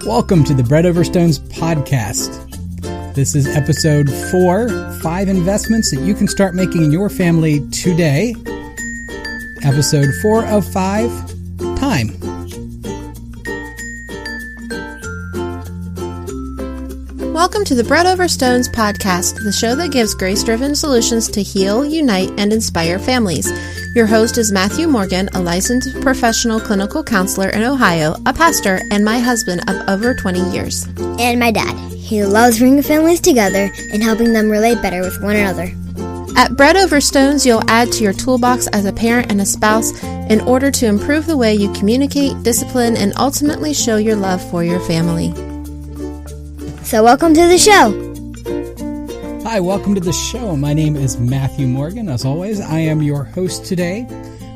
Welcome to the Bread Over Stones podcast. This is episode 4, 5 investments that you can start making in your family today. Episode 4 of 5, time. Welcome to the Bread Over Stones podcast, the show that gives grace-driven solutions to heal, unite, and inspire families. Your host is Matthew Morgan, a licensed professional clinical counselor in Ohio, a pastor, and my husband of over 20 years. And my dad. He loves bringing families together and helping them relate better with one another. At Bread Over Stones, you'll add to your toolbox as a parent and a spouse in order to improve the way you communicate, discipline, and ultimately show your love for your family. So welcome to the show. Hi, welcome to the show. My name is Matthew Morgan. As always, I am your host today.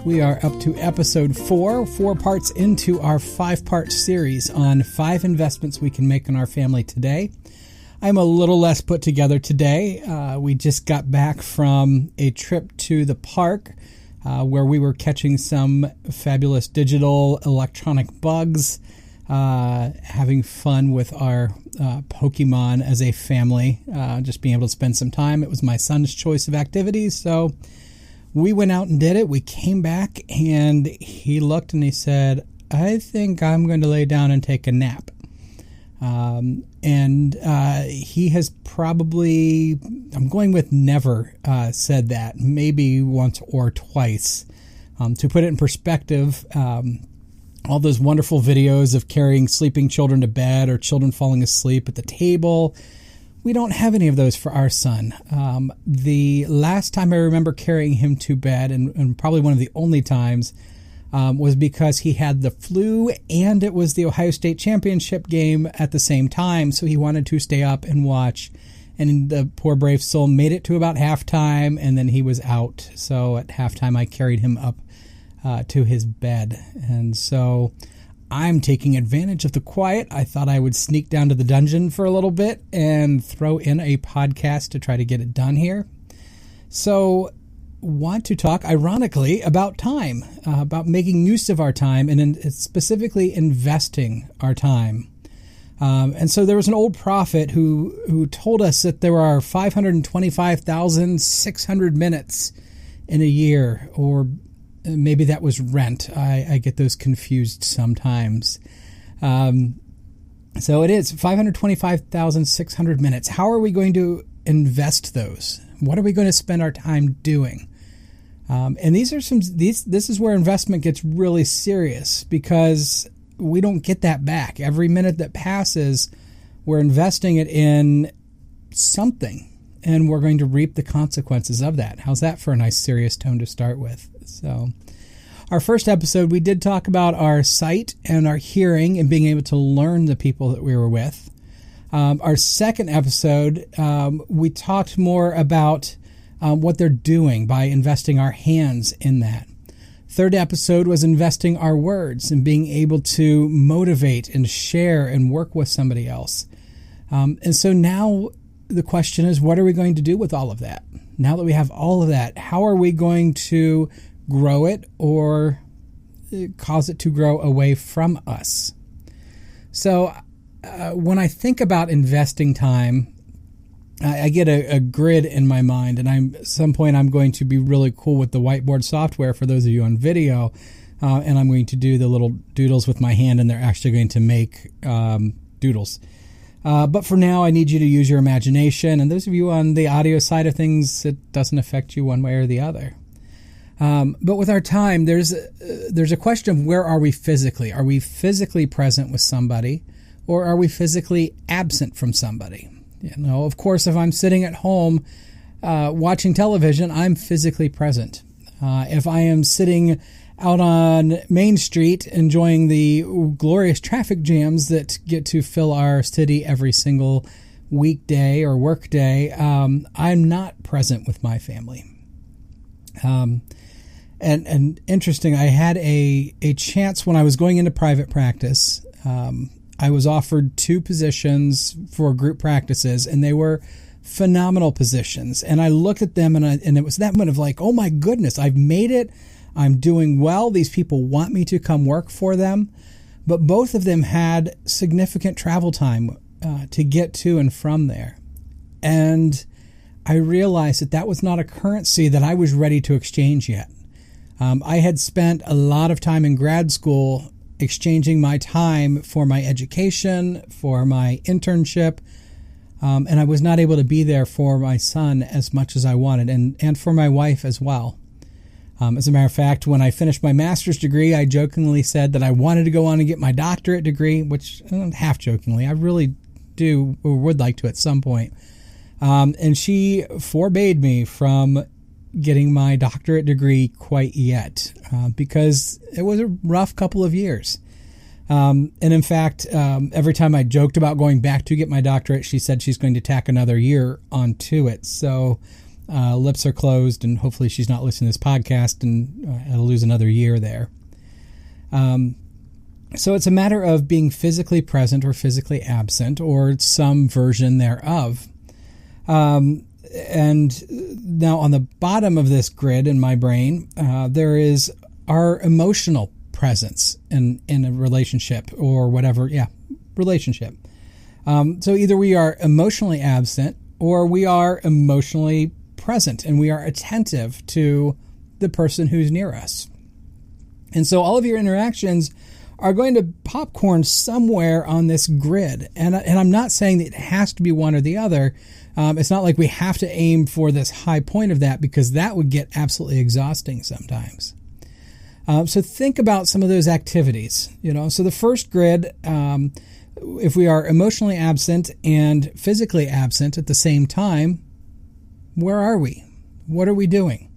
We are up to episode 4 parts into our 5-part series on 5 investments we can make in our family today. I'm a little less put together today. We just got back from a trip to the park where we were catching some fabulous digital electronic bugs, having fun with our Pokemon as a family, just being able to spend some time. It was my son's choice of activities, so we went out and did it. We came back, and he looked and he said, I think I'm going to lay down and take a nap. He has probably, I'm going with never said that, maybe once or twice. To put it in perspective, all those wonderful videos of carrying sleeping children to bed or children falling asleep at the table, we don't have any of those for our son. The last time I remember carrying him to bed, and probably one of the only times, was because he had the flu and it was the Ohio State championship game at the same time, so he wanted to stay up and watch. And the poor brave soul made it to about halftime, and then he was out. So at halftime, I carried him up to his bed. And so I'm taking advantage of the quiet. I thought I would sneak down to the dungeon for a little bit and throw in a podcast to try to get it done here. So want to talk, ironically, about time, about making use of our time, and specifically investing our time. And so there was an old prophet who told us that there are 525,600 minutes in a year, or maybe that was Rent. I get those confused sometimes. So it is 525,600 minutes. How are we going to invest those? What are we going to spend our time doing? And this is where investment gets really serious, because we don't get that back. Every minute that passes, we're investing it in something, and we're going to reap the consequences of that. How's that for a nice serious tone to start with? So our first episode, we did talk about our sight and our hearing and being able to learn the people that we were with. Our second episode, we talked more about what they're doing by investing our hands in that. Third episode was investing our words and being able to motivate and share and work with somebody else. And so now the question is, what are we going to do with all of that? Now that we have all of that, how are we going to grow it or cause it to grow away from us? So when I think about investing time, I get a grid in my mind, and at some point I'm going to be really cool with the whiteboard software for those of you on video, and I'm going to do the little doodles with my hand, and they're actually going to make doodles. But for now, I need you to use your imagination, and those of you on the audio side of things, it doesn't affect you one way or the other. But with our time, there's a question of where are we physically? Are we physically present with somebody, or are we physically absent from somebody? You know, of course, if I'm sitting at home watching television, I'm physically present. If I am sitting out on Main Street enjoying the glorious traffic jams that get to fill our city every single weekday or work day, I'm not present with my family. And interesting, I had a chance when I was going into private practice. I was offered 2 positions for group practices, and they were phenomenal positions. And I looked at them, and it was that moment of like, oh my goodness, I've made it. I'm doing well. These people want me to come work for them. but both of them had significant travel time to get to and from there. And I realized that was not a currency that I was ready to exchange yet. I had spent a lot of time in grad school exchanging my time for my education, for my internship, and I was not able to be there for my son as much as I wanted, and for my wife as well. As a matter of fact, when I finished my master's degree, I jokingly said that I wanted to go on and get my doctorate degree, which half jokingly, I really do or would like to at some point. And she forbade me from getting my doctorate degree quite yet because it was a rough couple of years. And in fact, every time I joked about going back to get my doctorate, she said she's going to tack another year onto it. So lips are closed, and hopefully she's not listening to this podcast, and I'll lose another year there. So it's a matter of being physically present or physically absent, or some version thereof. And now on the bottom of this grid in my brain, there is our emotional presence in a relationship or whatever. Yeah, relationship. So either we are emotionally absent or we are emotionally present, and we are attentive to the person who's near us. And so all of your interactions are going to popcorn somewhere on this grid. And I'm not saying that it has to be one or the other. It's not like we have to aim for this high point of that, because that would get absolutely exhausting sometimes. So think about some of those activities. So the first grid, if we are emotionally absent and physically absent at the same time, where are we? What are we doing?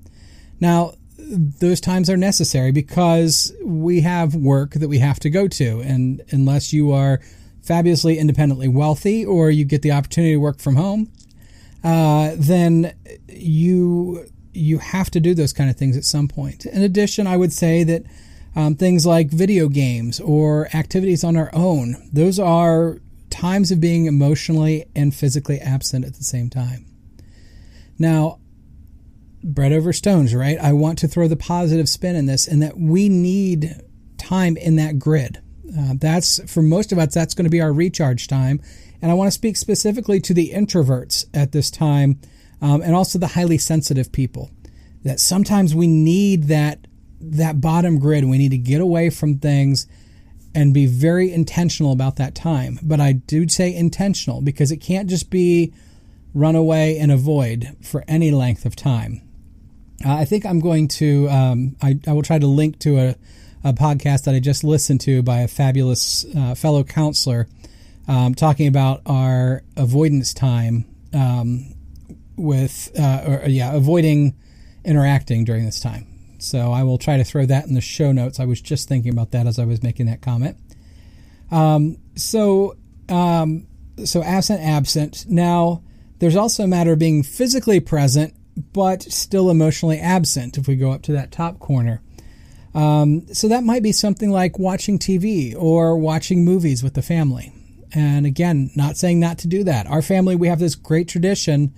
Now, those times are necessary because we have work that we have to go to. And unless you are fabulously independently wealthy or you get the opportunity to work from home, then you have to do those kind of things at some point. In addition, I would say that things like video games or activities on our own, those are times of being emotionally and physically absent at the same time. Now, bread over stones, right? I want to throw the positive spin in this, and that we need time in that grid. That's, for most of us, that's going to be our recharge time. And I want to speak specifically to the introverts at this time, and also the highly sensitive people. That sometimes we need that bottom grid. We need to get away from things and be very intentional about that time. But I do say intentional, because it can't just be run away and avoid for any length of time. I think I'm going to, I will try to link to a podcast that I just listened to by a fabulous fellow counselor talking about our avoidance time avoiding interacting during this time. So I will try to throw that in the show notes. I was just thinking about that as I was making that comment. So absent. Now, there's also a matter of being physically present, but still emotionally absent if we go up to that top corner. So that might be something like watching TV or watching movies with the family. And again, not saying not to do that. Our family, we have this great tradition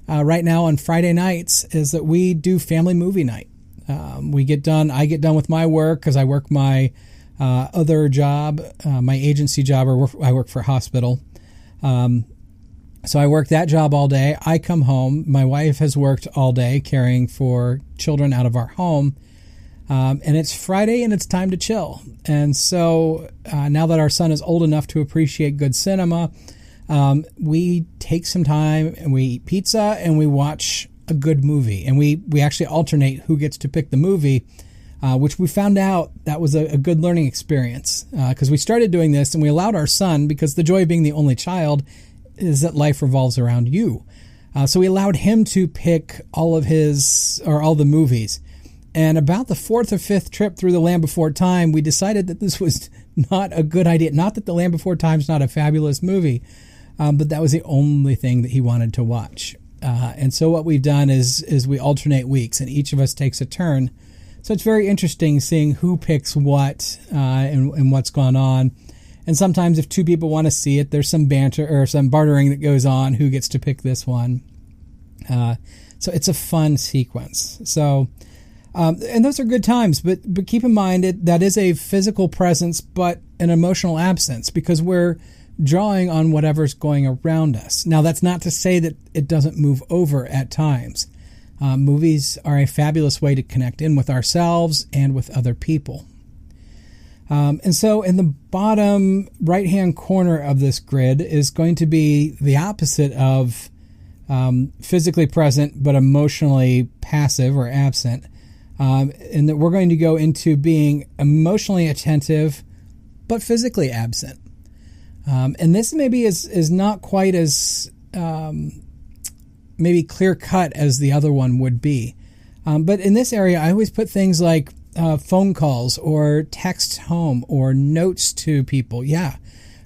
right now on Friday nights, is that we do family movie night. I get done with my work because I work my other job, my agency job, or I work for a hospital. So I work that job all day. I come home. My wife has worked all day caring for children out of our home. And it's Friday and it's time to chill. And so now that our son is old enough to appreciate good cinema, we take some time and we eat pizza and we watch a good movie. And we actually alternate who gets to pick the movie, which we found out that was a good learning experience because we started doing this and we allowed our son, because the joy of being the only child is that life revolves around you. So we allowed him to pick all the movies. And about the fourth or fifth trip through The Land Before Time, we decided that this was not a good idea. Not that The Land Before Time is not a fabulous movie, but that was the only thing that he wanted to watch. And so what we've done is we alternate weeks, and each of us takes a turn. So it's very interesting seeing who picks what and what's gone on. And sometimes if two people want to see it, there's some banter or some bartering that goes on, who gets to pick this one. So it's a fun sequence. So And those are good times, but keep in mind that is a physical presence, but an emotional absence, because we're drawing on whatever's going around us. Now, that's not to say that it doesn't move over at times. Movies are a fabulous way to connect in with ourselves and with other people. And so in the bottom right-hand corner of this grid is going to be the opposite of physically present but emotionally passive or absent. And that we're going to go into being emotionally attentive but physically absent. And this maybe is not quite as maybe clear-cut as the other one would be. But in this area, I always put things like phone calls or texts home or notes to people.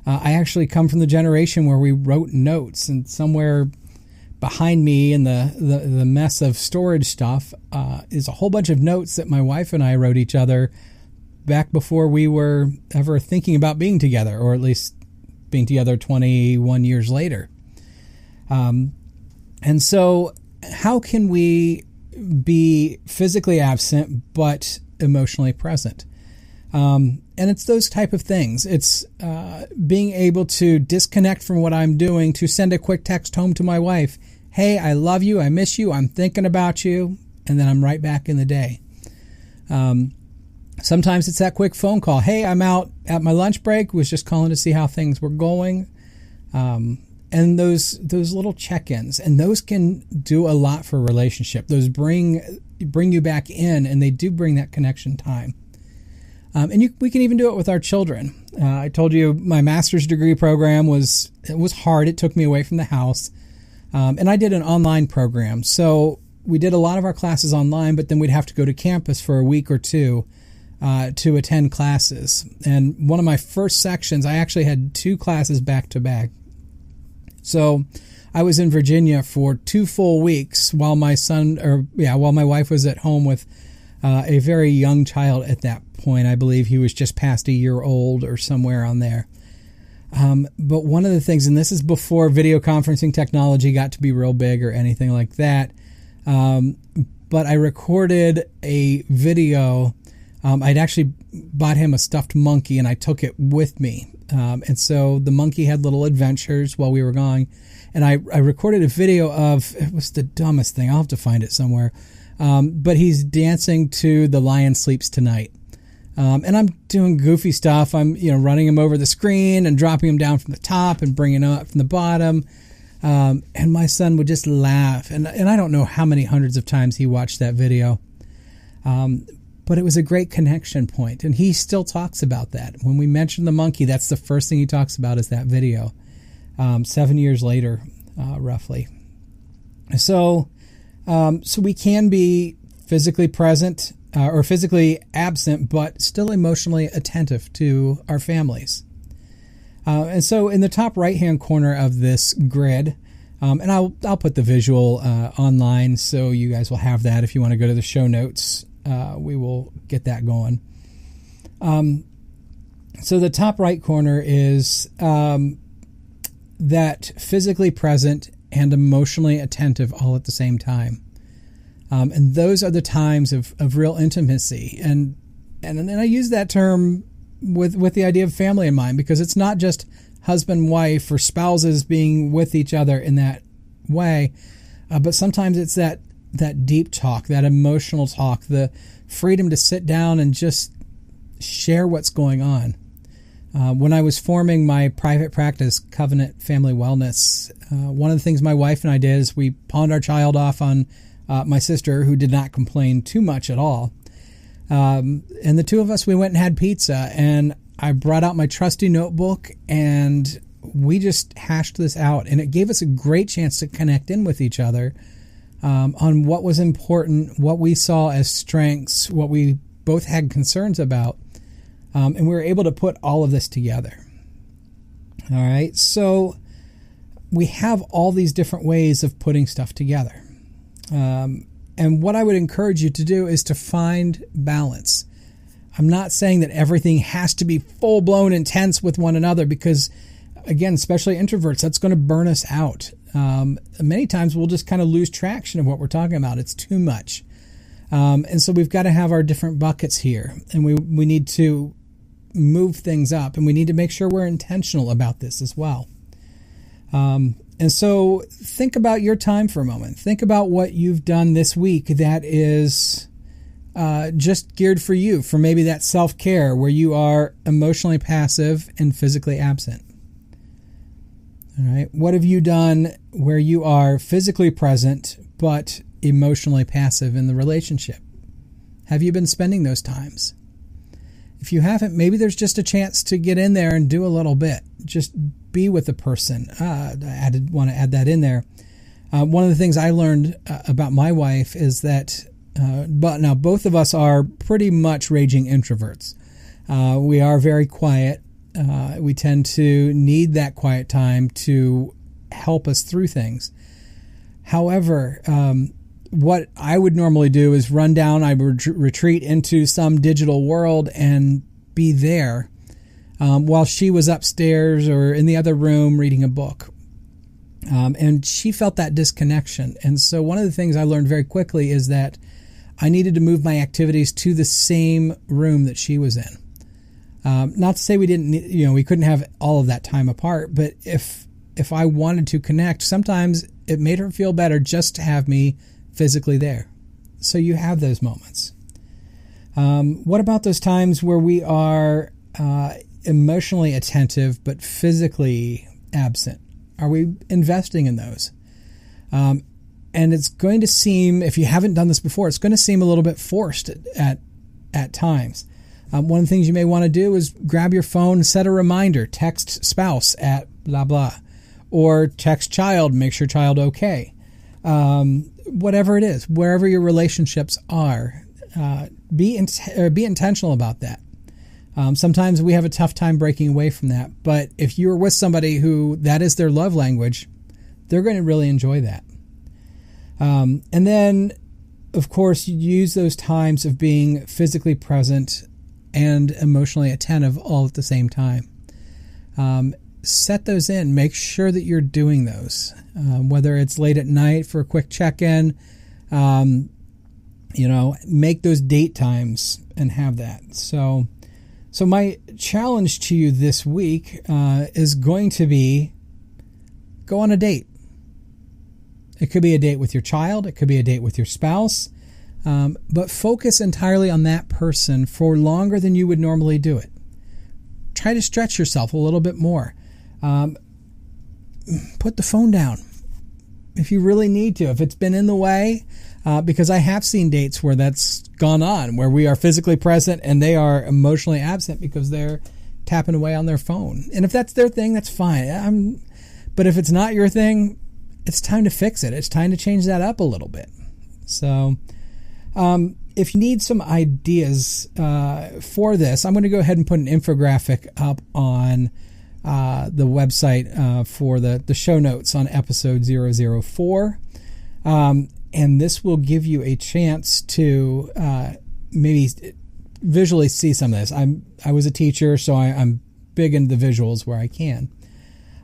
I actually come from the generation where we wrote notes, and somewhere behind me in the mess of storage stuff is a whole bunch of notes that my wife and I wrote each other back before we were ever thinking about being together, or at least being together 21 years later. And so how can we be physically absent but emotionally present? And it's those type of things. It's being able to disconnect from what I'm doing to send a quick text home to my wife. Hey, I love you. I miss you. I'm thinking about you. And then I'm right back in the day. Sometimes it's that quick phone call. Hey, I'm out at my lunch break. Was just calling to see how things were going. And those little check-ins. And those can do a lot for a relationship. Those bring you back in, and they do bring that connection time. And we can even do it with our children. I told you my master's degree program was hard. It took me away from the house. And I did an online program. So we did a lot of our classes online, but then we'd have to go to campus for a week or two to attend classes. And one of my first sections, I actually had 2 classes back to back. So I was in Virginia for 2 full weeks while my wife was at home with a very young child at that point. I believe he was just past a year old or somewhere on there. But one of the things, and this is before video conferencing technology got to be real big or anything like that, but I recorded a video. I'd actually bought him a stuffed monkey, and I took it with me. And so the monkey had little adventures while we were gone. And I recorded a video of, it was the dumbest thing. I'll have to find it somewhere. But he's dancing to The Lion Sleeps Tonight. And I'm doing goofy stuff. I'm running him over the screen and dropping him down from the top and bringing him up from the bottom. And my son would just laugh. And I don't know how many hundreds of times he watched that video. But it was a great connection point. And he still talks about that. When we mention the monkey, that's the first thing he talks about is that video. 7 years later, roughly. So we can be physically present or physically absent, but still emotionally attentive to our families. And so in the top right-hand corner of this grid, and I'll put the visual online so you guys will have that. If you want to go to the show notes, we will get that going. So the top right corner is that physically present and emotionally attentive all at the same time. And those are the times of real intimacy. And I use that term with the idea of family in mind, because it's not just husband, wife, or spouses being with each other in that way, but sometimes it's that deep talk, that emotional talk, the freedom to sit down and just share what's going on. When I was forming my private practice, Covenant Family Wellness, one of the things my wife and I did is we pawned our child off on my sister, who did not complain too much at all. And the two of us, we went and had pizza, and I brought out my trusty notebook, and we just hashed this out. And it gave us a great chance to connect in with each other on what was important, what we saw as strengths, what we both had concerns about. And we were able to put all of this together. All right, so we have all these different ways of putting stuff together. And what I would encourage you to do is to find balance. I'm not saying that everything has to be full-blown intense with one another, because, again, especially introverts, that's going to burn us out. Many times we'll just kind of lose traction of what we're talking about. It's too much. And so we've got to have our different buckets here, and we need to move things up, and we need to make sure we're intentional about this as well. And so think about your time for a moment. Think about what you've done this week that is just geared for you, for maybe that self-care where you are emotionally passive and physically absent. All right. What have you done where you are physically present but emotionally passive in the relationship? Have you been spending those times? If you haven't, maybe there's just a chance to get in there and do a little bit. Just be with the person. I want to add that in there. One of the things I learned about my wife is that, but now both of us are pretty much raging introverts. We are very quiet. We tend to need that quiet time to help us through things. However, what I would normally do is run down, I would retreat into some digital world and be there while she was upstairs or in the other room reading a book. And she felt that disconnection. And so one of the things I learned very quickly is that I needed to move my activities to the same room that she was in. Not to say we didn't, we couldn't have all of that time apart, but if I wanted to connect, sometimes it made her feel better just to have me physically there. So you have those moments. What about those times where we are emotionally attentive but physically absent? Are we investing in those? And it's going to seem, if you haven't done this before, it's going to seem a little bit forced at times. One of the things you may want to do is grab your phone, set a reminder, text spouse at blah, blah, or text child, make sure child okay. Whatever it is, wherever your relationships are, be intentional about that. Sometimes we have a tough time breaking away from that, but if you're with somebody who that is their love language, they're going to really enjoy that. And then, of course, you use those times of being physically present and emotionally attentive all at the same time. Set those in. Make sure that you're doing those, whether it's late at night for a quick check-in, make those date times and have that. So my challenge to you this week is going to be go on a date. It could be a date with your child. It could be a date with your spouse. But focus entirely on that person for longer than you would normally do it. Try to stretch yourself a little bit more. Put the phone down if you really need to. If it's been in the way, because I have seen dates where that's gone on, where we are physically present and they are emotionally absent because they're tapping away on their phone. And if that's their thing, that's fine. But if it's not your thing, it's time to fix it. It's time to change that up a little bit. So if you need some ideas for this, I'm going to go ahead and put an infographic up on the website for the show notes on episode 004. And this will give you a chance to maybe visually see some of this. I was a teacher, so I'm big into the visuals where I can.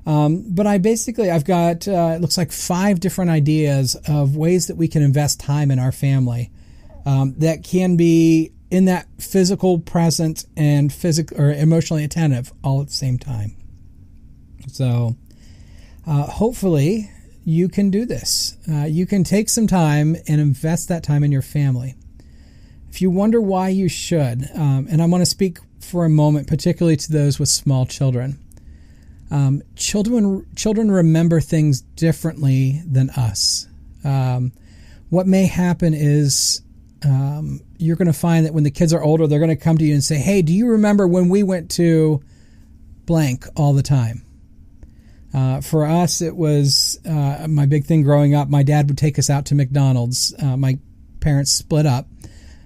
But I've got, it looks like 5 different ideas of ways that we can invest time in our family that can be in that physical present and physical or emotionally attentive all at the same time. So hopefully you can do this. You can take some time and invest that time in your family. If you wonder why you should, and I want to speak for a moment, particularly to those with small children. Children remember things differently than us. What may happen is you're going to find that when the kids are older, they're going to come to you and say, hey, do you remember when we went to blank all the time? For us, it was my big thing growing up. My dad would take us out to McDonald's. My parents split up.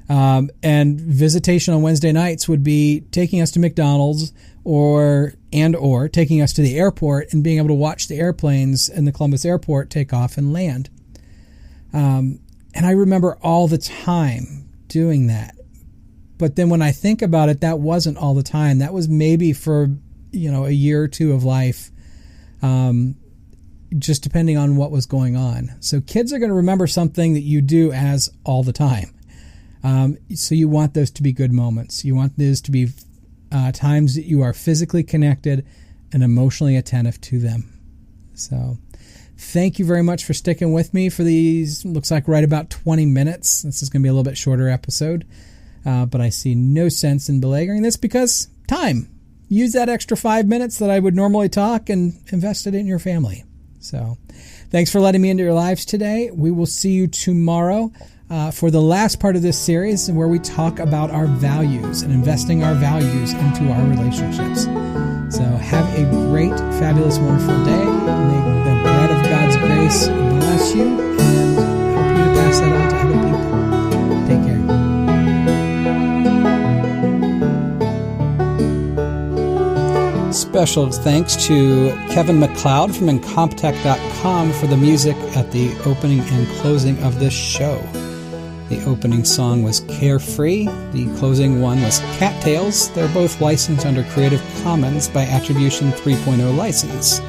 And visitation on Wednesday nights would be taking us to McDonald's or taking us to the airport and being able to watch the airplanes in the Columbus airport take off and land. And I remember all the time doing that. But then when I think about it, that wasn't all the time. That was maybe for, a year or two of life, just depending on what was going on. So kids are going to remember something that you do as all the time. So you want those to be good moments. You want those to be times that you are physically connected and emotionally attentive to them. So thank you very much for sticking with me for these, looks like right about 20 minutes. This is going to be a little bit shorter episode, but I see no sense in belaboring this because time. Use that extra 5 minutes that I would normally talk and invest it in your family. So thanks for letting me into your lives today. We will see you tomorrow for the last part of this series where we talk about our values and investing our values into our relationships. So have a great, fabulous, wonderful day. May the bread of God's grace bless you and help you to pass that on to other people. Take care. Special thanks to Kevin McLeod from Incompetech.com for the music at the opening and closing of this show. The opening song was Carefree. The closing one was Cattails. They're both licensed under Creative Commons by Attribution 3.0 license.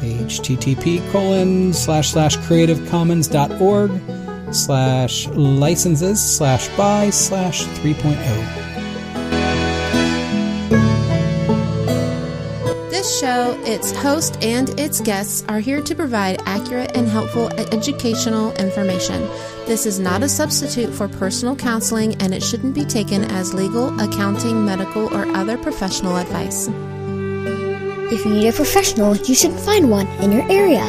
http://creativecommons.org/licenses/by/3.0. This show, its host, and its guests are here to provide accurate and helpful educational information. This is not a substitute for personal counseling, and it shouldn't be taken as legal, accounting, medical, or other professional advice. If you need a professional, you should find one in your area.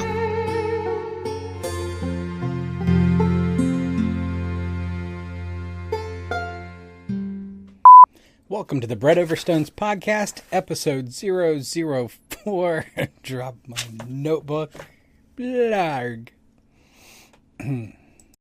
Welcome to the Bread Over Stones podcast, episode 004. Drop my notebook. Blarg.